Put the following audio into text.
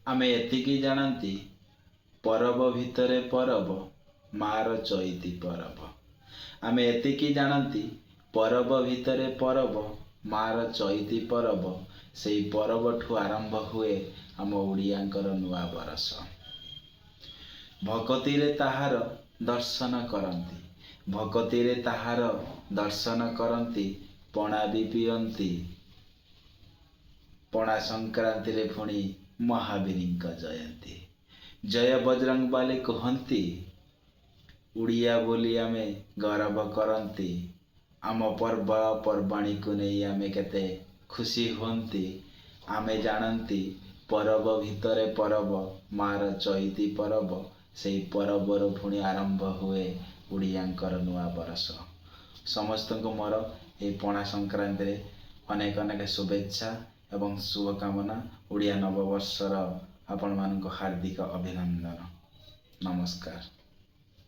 आमे एतिकी जानती परब भितरे परब मार चैती परब। आमे एतिकी जानती परब भितरे परब मार चैती परब। सेई परब ठू आरंभ हुए आम ओडियांकर नुआ बरस। भगतिरे ताहार दर्शन करती, भगतिरे ताहार दर्शन करती, पणा भी पियंती। पणा संक्रांति रे पुणी महावीरଙ୍କ जयंती। जय बजरंग बाली कहती, उड़िया बोली आमे गौरव करती। आम पर्व पर्वाणी को नहीं आमे केते खुशी होती। आमे जानती परब भितरे परब मार चैती परब। से परबर पुणी आरंभ हुए उड़ियांकर नुआ बरस। समस्त को मोर ये पणा संक्रांति रे अनेक अनेक शुभेच्छा एवं शुभकामना। उड़िया नववर्षर आपण मानक हार्दिक अभिनंदन। नमस्कार।